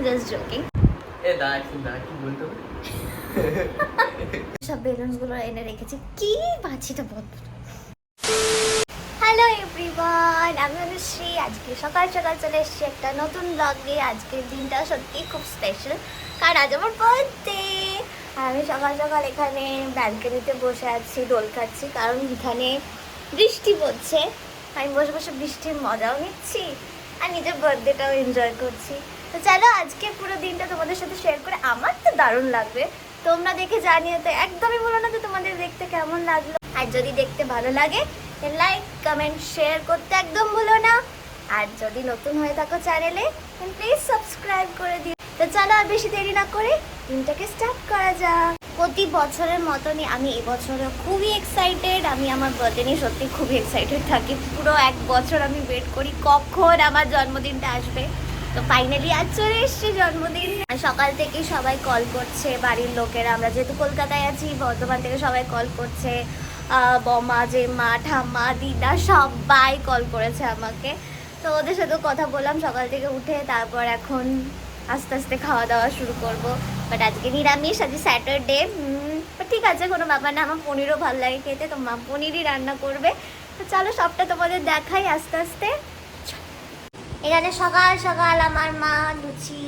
Just joking. বলতো সব balloons গুলো এনে রেখেছি। কি বাচ্চিটা বলতো। হ্যালো এভরিওয়ান, আমি অনুশ্রী। আজকে সকাল সকাল চলে এসেছি একটা নতুন ব্লগ নিয়ে। আজকের দিনটা সত্যি খুব স্পেশাল, কারণ আজ আমার বার্থডে। আর আমি সকাল সকাল এখানে ব্যালকনিতে বসে আছি, দোল খাচ্ছি, কারণ এখানে বৃষ্টি পড়ছে। আমি বসে বসে বৃষ্টির মজাও নিচ্ছি আর নিজের বার্থডেটাও এনজয় করছি। তো চলো আজকে পুরো দিনটা তোমাদের সাথে শেয়ার করে আমার তো দারুণ লাগবে। তোমরা দেখে জানিয়ে তো একদমই বলো না যে তোমাদের দেখতে কেমন লাগলো। আর যদি দেখতে ভালো লাগে লাইক কমেন্ট শেয়ার করতে একদম ভুলো না। আর যদি নতুন হয়ে থাকো চ্যানেলে প্লিজ সাবস্ক্রাইব করে দিও। তো চলো আর বেশি দেরি না করে দিনটাকে স্টার্ট করা যাক। প্রতি বছরের মতনই আমি এবছরও খুবই এক্সাইটেড। আমি আমার বার্থডে নিয়ে সত্যি খুবই এক্সাইটেড থাকি। পুরো এক বছর আমি ওয়েট করি কখন আমার জন্মদিনটা আসবে। তো ফাইনালি আজ চলে এসছে জন্মদিন। সকাল থেকেই সবাই কল করছে, বাড়ির লোকেরা। আমরা যেহেতু কলকাতায় আছি, বর্ধমান থেকে সবাই কল করছে। বমা, জেম্মা, ঠাম্মা, দিদা সবাই কল করেছে আমাকে। তো ওদের সাথেও কথা বললাম সকাল থেকে উঠে। তারপর এখন আস্তে আস্তে খাওয়া দাওয়া শুরু করব। বাট আজকে নিরামিষ, আজকে স্যাটারডে। ঠিক আছে, কোনো ব্যাপার না। আমার পনিরও ভালো লাগে খেতে, তো মা পনিরই রান্না করবে। তো চলো সবটা তোমাদের দেখাই আস্তে আস্তে। এখানে সকাল সকাল আমার মা লুচি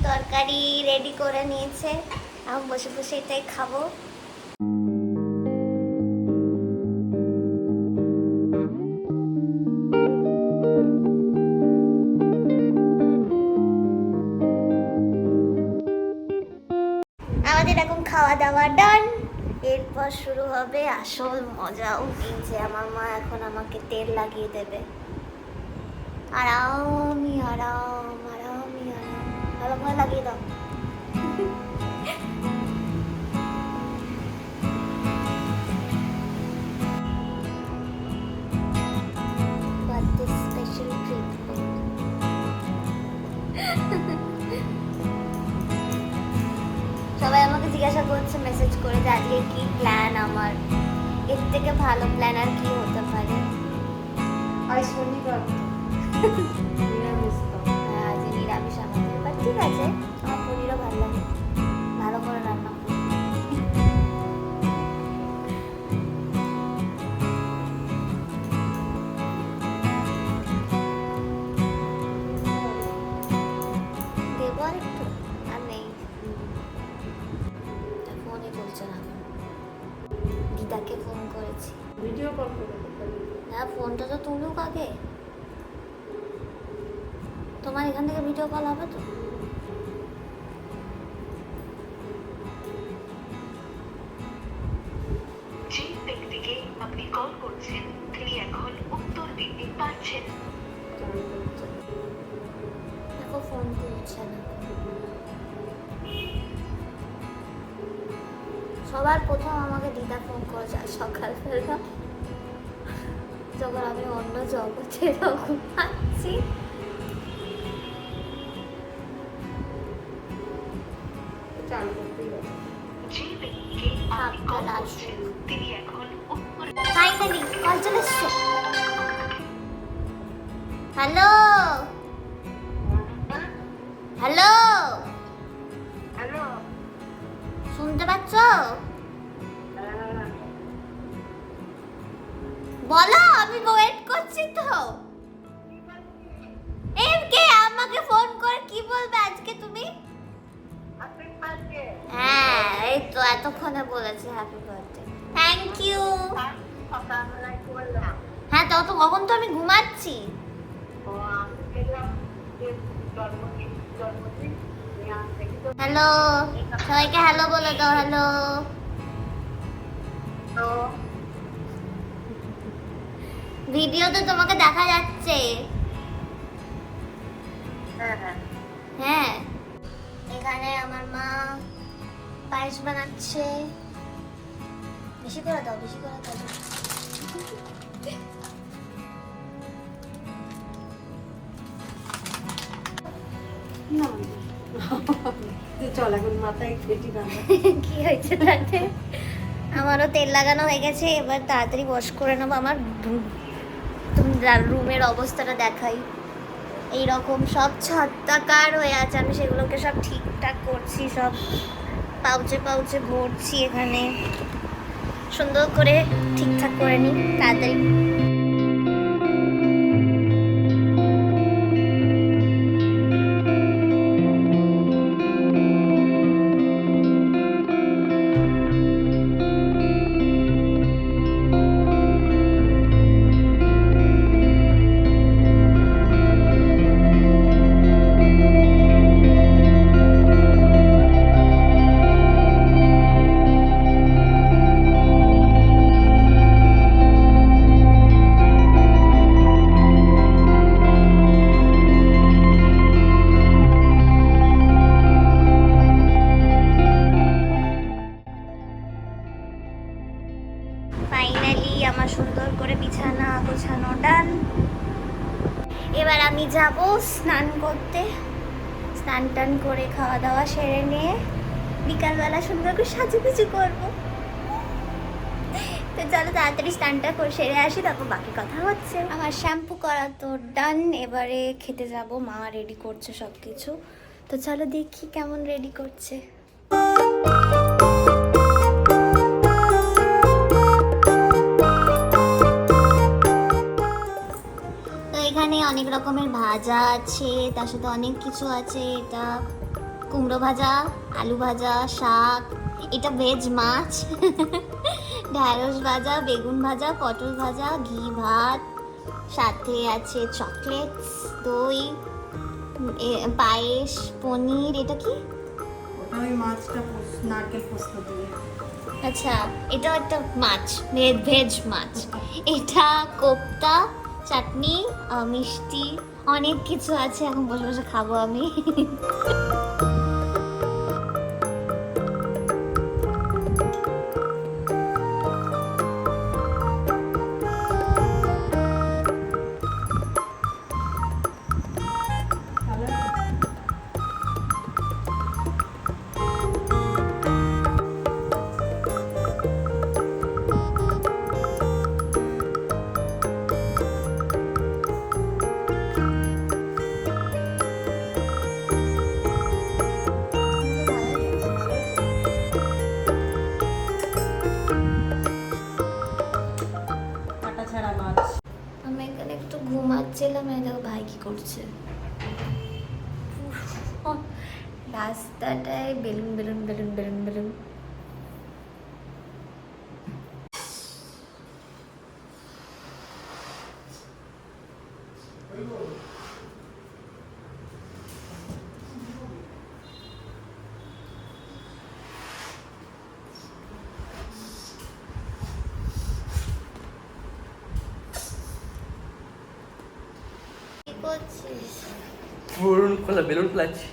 তরকারি রেডি করে নিয়েছে। আমি বসে বসে এটাই খাবো। আমাদের এখন খাওয়া দাওয়া ডান। এরপর শুরু হবে আসল মজাও। এই যে আমার মা এখন আমাকে তেল লাগিয়ে দেবে। আরামি আরাম আরামি আরাম, ভালো করে লাগিয়ে দাও। What this special treat? সবাই আমাকে জিজ্ঞাসা করছে মেসেজ করে যে আজকে কি প্ল্যান আমার। এর থেকে ভালো প্ল্যান আর কি হতে পারে। আজ শনিবার নিরামিষ তো। হ্যাঁ, আজ নিরামিষ আমাদের। বাট ঠিক আছে, আমার পনিরও ভালো লাগে, ভালো করে রান্না করি। দেবো আর একটু, আর নেই। ফোনই করছে না। দিদাকে ফোন করেছি। ভিডিও কল করে হ্যাঁ, ফোনটা তো তুলুক আগে। তোমার এখান থেকে ভিডিও কল হবে তো? যে ব্যক্তিকে আপনি কল করছেন তিনি এখন উত্তর দিতে পারছেন না। দেখো ফোন তুলছে না। সবার প্রথম আমাকে দিদা ফোন করেছে সকালবেলা, যখন আমি অন্য জগতে ঘুমাচ্ছি। চালু করতেই হবে। যে ব্যক্তিকে আপনি কল করছেন তিনি এখন উত্তর ফাইনালি কল চলে এসছে। Hello hello, hello. শুনতে পাচ্ছ? বলো, আমি ওয়েট করছি তো। কে আমাকে ফোন করে কি বলবে আজকে তুমি? হ্যাঁ, এই তো এতক্ষণে বলেছে হ্যাপি বার্থডে। Thank you. হ্যাঁ, তো কখন তো আমি ঘুমাচ্ছি। হ্যালো, সবাইকে হ্যালো বলে দাও। হ্যালো। ভিডিওতে তোমাকে দেখা যাচ্ছে। হ্যাঁ, এখানে আমার মা পায়েস বানাচ্ছে। বেশি করে দাও, বেশি করে দাও। না চল এখন মাথায় পেটি বাঁধা। কি হয়েছে তাতে? আমারও তেল লাগানো হয়ে গেছে, এবার তাড়াতাড়ি ওয়াশ করে নেবো। আমার রুমের অবস্থাটা দেখাই। এইরকম সব ছত্রাকার হয়ে আছে, আমি সেগুলোকে সব ঠিকঠাক করছি, সব পাউচে পাউচে ভরছি, এখানে সুন্দর করে ঠিকঠাক করে নিই তাড়াতাড়ি। ফাইনালি আমার সুন্দর করে বিছানা গোছানো ডান। এবার আমি যাব স্নান করতে, স্নান টান করে খাওয়া দাওয়া সেরে নিয়ে বিকালবেলা সুন্দর করে সাজুগুজু করবো। তো চলো তাড়াতাড়ি স্নানটা করে সেরে আসি, তারপর বাকি কথা হচ্ছে। আমার শ্যাম্পু করা তো ডান, এবারে খেতে যাব, মা রেডি করছে সব কিছু। তো চলো দেখি কেমন রেডি করছে। এখানে অনেক রকমের ভাজা আছে, তার সাথে অনেক কিছু আছে। এটা কুমড়ো ভাজা, আলু ভাজা, শাক, এটা ভেজ মাছ, ঢ্যাঁড়স ভাজা, বেগুন ভাজা, পটল ভাজা, ঘি ভাত, সাথে আছে চকলেটস, দই, পায়েস, পনির। এটা কি? ওই মাছটা নারকেল পোস্ত দিয়ে। আচ্ছা, এটা একটা মাছ, ভেজ মাছ। এটা কোপ্তা, চাটনি, মিষ্টি, অনেক কিছু আছে। এখন বসে বসে খাবো আমি। কাটা ছাড়া মাছ। আমি এখানে একটু ঘুমাচ্ছিলাম, এই দেখো ভাই কি করছে। রাস্তাটায় balloon balloon balloon balloon balloon. কি করছিস? বেলুন ফোলাচ্ছি।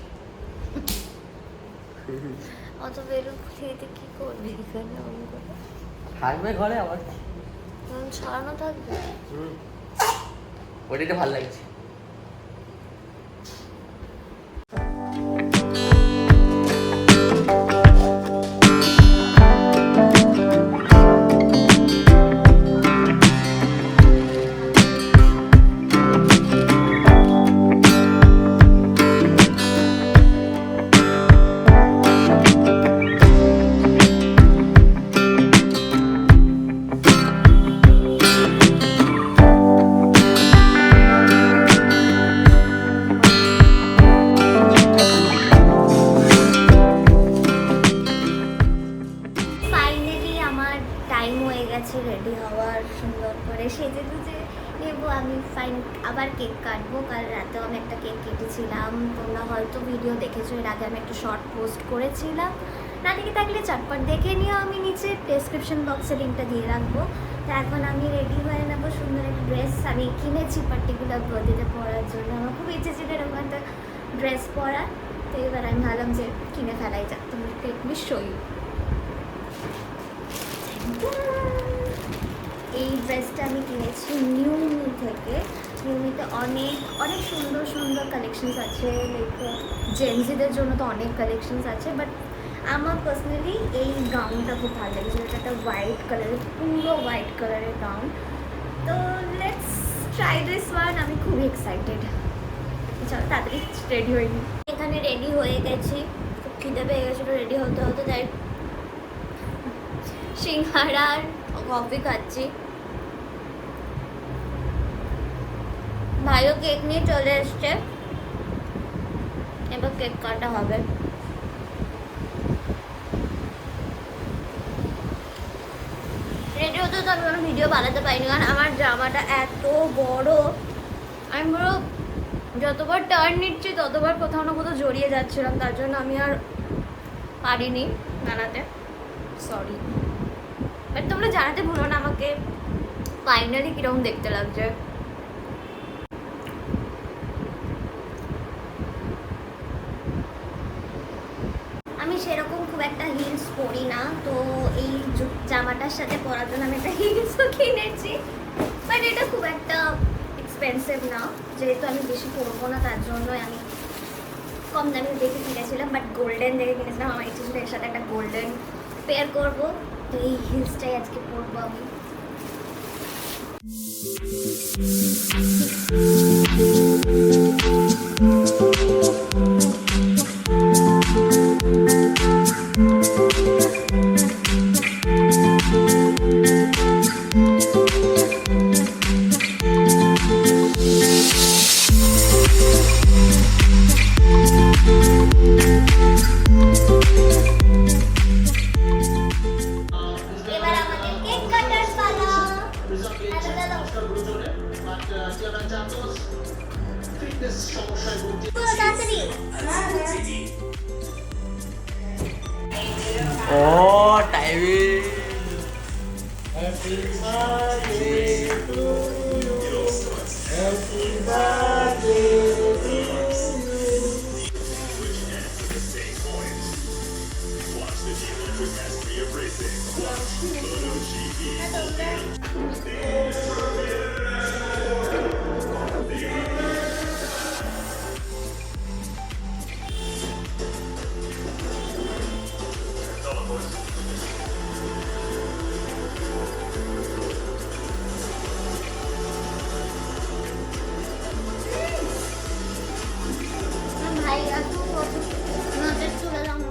অত বেলুন ফুলিয়ে দিয়ে কি করবি এখানে? অন করে থাকবে ঘরে আবার। ছড়ানো থাকবে। ওইটা ভালো লাগছে। রেডি হওয়ার, সুন্দর করে সেজে গুজে নেবো আমি। ফাইন, আবার কেক কাটবো। কাল রাতেও আমি একটা কেক কেটেছিলাম, তোমরা হয়তো ভিডিও দেখেছো। এর আগে আমি একটা শর্ট পোস্ট করেছিলাম, না দেখে থাকলে চটপট দেখে নিও। আমি নিচে ডেসক্রিপশন বক্সে লিঙ্কটা দিয়ে রাখবো। তো এখন আমি রেডি হয়ে নেবো। সুন্দর একটা ড্রেস আমি কিনেছি পার্টিকুলার বার্থডেতে পরার জন্য। আমার খুব ইচ্ছে ছিল এরকম একটা ড্রেস পরার। তো এবার আমি ভাবলাম যে কিনে ফেলাই যাক। তুমি নিশ্চয়ই এই ড্রেসটা আমি কিনেছি নিউমি থেকে। নিউমিতে অনেক অনেক সুন্দর সুন্দর কালেকশনস আছে। লাইক জেন্টসদের জন্য তো অনেক কালেকশনস আছে, বাট আমার পার্সোনালি এই গাউনটা খুব ভালো লেগেছে। এটা একটা হোয়াইট কালারের, পুরো হোয়াইট কালারের গাউন। তো লেটস ট্রাই দিস ওয়ান। আমি খুবই এক্সাইটেড। চলো তাড়াতাড়ি রেডি হইনি। এখানে রেডি হয়ে গেছি, খুব খিদে পেয়ে গেছিলো, রেডি হতে হতে তাই সিঙ্গাড়া আর কফি খাচ্ছি। ভাইও কেক নিয়ে চলে এসছে, এবার কেক কাটা হবে। রেডি হতে তো আমি কোনো ভিডিও বানাতে পারিনি, কারণ আমার জামাটা এত বড়, আমি পুরো যতবার টার্ন নিচ্ছি ততবার কোথাও না কোথাও জড়িয়ে যাচ্ছিলাম, তার জন্য আমি আর পারিনি বানাতে, সরি। বাট তোমরা জানাতে ভুলো না আমাকে ফাইনালি কীরকম দেখতে লাগছে। আমি সেরকম খুব একটা হিলস পরি না, তো এই জামাটার সাথে পরার জন্য আমি একটা হিলসও কিনেছি, বাট এটা খুব একটা এক্সপেন্সিভ না, যেহেতু আমি বেশি পরবো না তার জন্যই আমি কম দামে দেখে কিনেছিলাম, বাট গোল্ডেন দেখে কিনেছিলাম। আমার ইচ্ছে ছিল এর সাথে একটা গোল্ডেন পেয়ার করবো, তো এই হিলসটাই আজকে পরবো আমি। এবার আমাদের কেক কাটার পালা। পুরো তাড়াতাড়ি। ও টাইমে ভাই এত নজর চলে যাও না।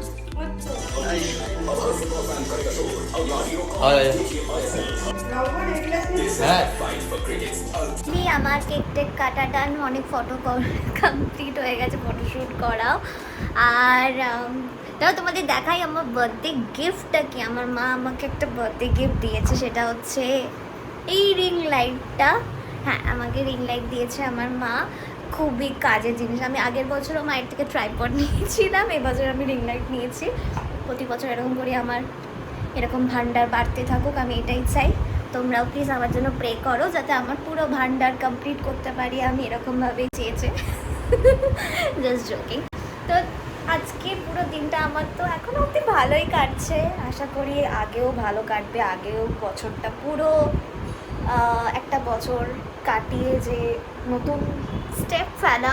হ্যাঁ আমার কেক টেক কাটা ডান, অনেক ফটো কমপ্লিট হয়ে গেছে, ফটোশ্যুট করাও। আর তাও তোমাদের দেখাই আমার বার্থডে গিফটটা কি। আমার মা আমাকে একটা বার্থডে গিফট দিয়েছে, সেটা হচ্ছে এই রিং লাইটটা। হ্যাঁ, আমাকে রিং লাইট দিয়েছে আমার মা, খুবই কাজের জিনিস। আমি আগের বছরও মায়ের থেকে ট্রাইপড নিয়েছিলাম, এবছর আমি রিং লাইট নিয়েছি। প্রতি বছর এরকম করে আমার এরকম ভান্ডার বাড়তে থাকুক, আমি এটাই চাই। তোমরাও প্লিজ আমার জন্য প্রে করো যাতে আমার পুরো ভান্ডার কমপ্লিট করতে পারি আমি, এরকমভাবেই চেয়েছে। Just joking. তো আজকে পুরো দিনটা আমার তো এখনও অবধি ভালোই কাটছে, আশা করি আগেও ভালো কাটবে। আগেও বছরটা পুরো একটা বছর কাটিয়ে যে নতুন স্টেপ ফেলা,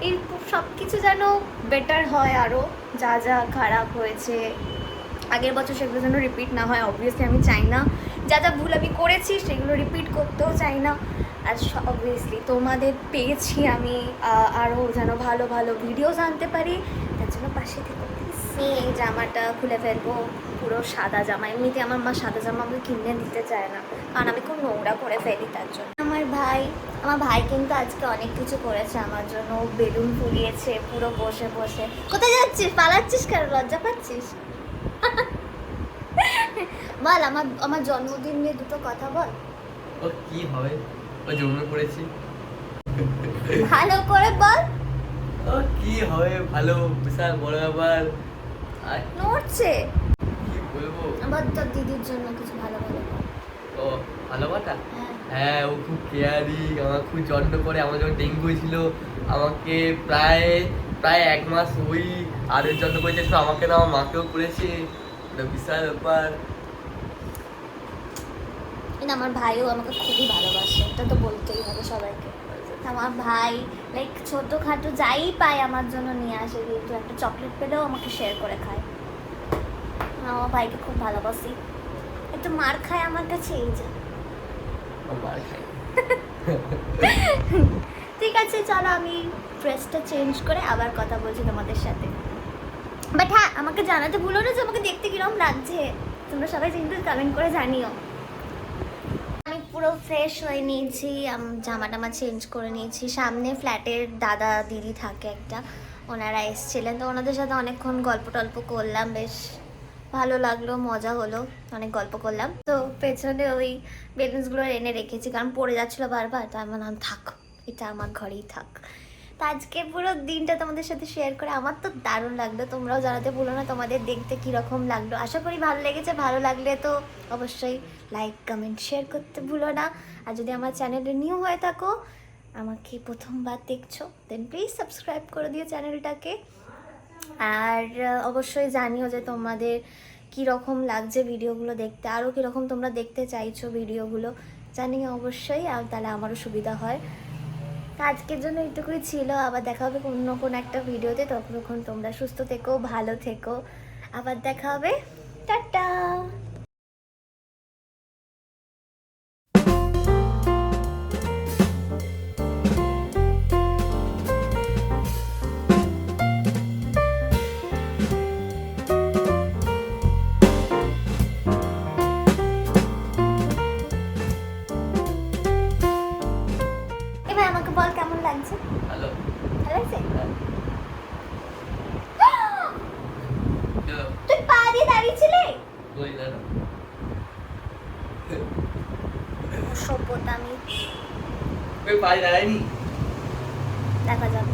এই সব কিছু যেন বেটার হয়। আরও যা যা খারাপ হয়েছে আগের বছর সেগুলো যেন রিপিট না হয়। অবভিয়াসলি আমি চাই না যা যা ভুল আমি করেছি সেগুলো রিপিট করতেও চাই না। আর অবভিয়াসলি তোমাদের পেয়েছি আমি আরও যেন ভালো ভালো ভিডিওস আনতে পারি, তার জন্য পাশে থেকে প্লিজ। এই জামাটা খুলে ফেলবো, পুরো সাদা জামা। এমনিতে আমার মা সাদা জামা আমাকে কিনে দিতে চায় না, কারণ আমি খুব নোংরা করে ফেলি তার জন্য। আমার ভাই কিন্তু আজকে অনেক কিছু করেছে আমার জন্য। বেলুন ফুলিয়েছে পুরো বসে বসে। কোথায় যাচ্ছিস? পালাচ্ছিস কেন? লজ্জা পাচ্ছিস? বল, আমার জন্মদিন নিয়ে দুটো কথা বল। ও কি হবে, ও জমে পড়েছি। ভালো করে বল। ও কি হবে, ভালো বিশাল বড় ব্যাপার। আর নড়ছে। কি বলবো, আবার তোর দিদির জন্য কিছু ভালো বল। ও ভালো কথা। হ্যাঁ। হ্যাঁ, ও খুব কেয়ারি, আমার খুব যত্ন করে। আমার যখন ডেঙ্গু হয়েছিল আমাকে প্রায় 1 মাস ওই আরের যত্ন করেছে, শুধু আমাকে না আমার মাকেও করেছে। এটা বিশাল ব্যাপার। কিন্তু আমার ভাইও আমাকে খুবই ভালোবাসে, এটা তো বলতেই হবে সবাইকে। আমার ভাই লাইক ছোটোখাটো যাই পায় আমার জন্য নিয়ে আসে, কিন্তু একটা চকলেট পেলেও আমাকে শেয়ার করে খায়। আমার ভাইকে খুব ভালোবাসি। একটু মার খায় আমার কাছে, এই যে মার খাই। ঠিক আছে, চলো আমি ড্রেসটা চেঞ্জ করে আবার কথা বলছি তোমাদের সাথে। বাট হ্যাঁ, আমাকে জানাতে ভুলো না যে আমাকে দেখতে কিরকম লাগছে। তোমরা সবাই কিন্তু কমেন্ট করে জানিও। আমি পুরো ফ্রেশ হয়ে নিয়েছি, জামা টামা চেঞ্জ করে নিয়েছি। সামনে ফ্ল্যাটের দাদা দিদি থাকে একটা, ওনারা এসেছিলেন, তো ওনাদের সাথে অনেকক্ষণ গল্প টল্প করলাম, বেশ ভালো লাগলো, মজা হলো, অনেক গল্প করলাম। তো পেছনে ওই বেলুন্সগুলো এনে রেখেছি, কারণ পড়ে যাচ্ছিলো বারবার, তো আমার নাম থাক, এটা আমার ঘরেই থাক। তো আজকে পুরো দিনটা তোমাদের সাথে শেয়ার করে আমার তো দারুণ লাগলো। তোমরাও জানাতে ভুলো না তোমাদের দেখতে কীরকম লাগলো। আশা করি ভালো লেগেছে। ভালো লাগলে তো অবশ্যই লাইক কমেন্ট শেয়ার করতে ভুলো না। আর যদি আমার চ্যানেলে নিউ হয়ে থাকো, আমাকে প্রথমবার দেখছো, দেন প্লিজ সাবস্ক্রাইব করে দিও চ্যানেলটাকে। আর অবশ্যই জানিও যে তোমাদের কীরকম লাগছে ভিডিওগুলো দেখতে, আরও কীরকম তোমরা দেখতে চাইছো ভিডিওগুলো জানিও অবশ্যই, আর তাহলে আমারও সুবিধা হয়। আজকের জন্য এইটুকুই ছিল। আবার দেখা হবে অন্য কোনো একটা ভিডিওতে। ততক্ষণ তোমরা সুস্থ থেকো, ভালো থেকো। আবার দেখা হবে। টাটা। এবার আমাকে বল কেমন লাগছে? হ্যালো। ভালো লাগছে? হ্যাঁ। চলো, তুই পা দিয়ে দাঁড়িয়েছিলে? কই দাঁড়া। সভ্যতা আমি কই পায়ে দাঁড়ায়নি? দেখা যাবে।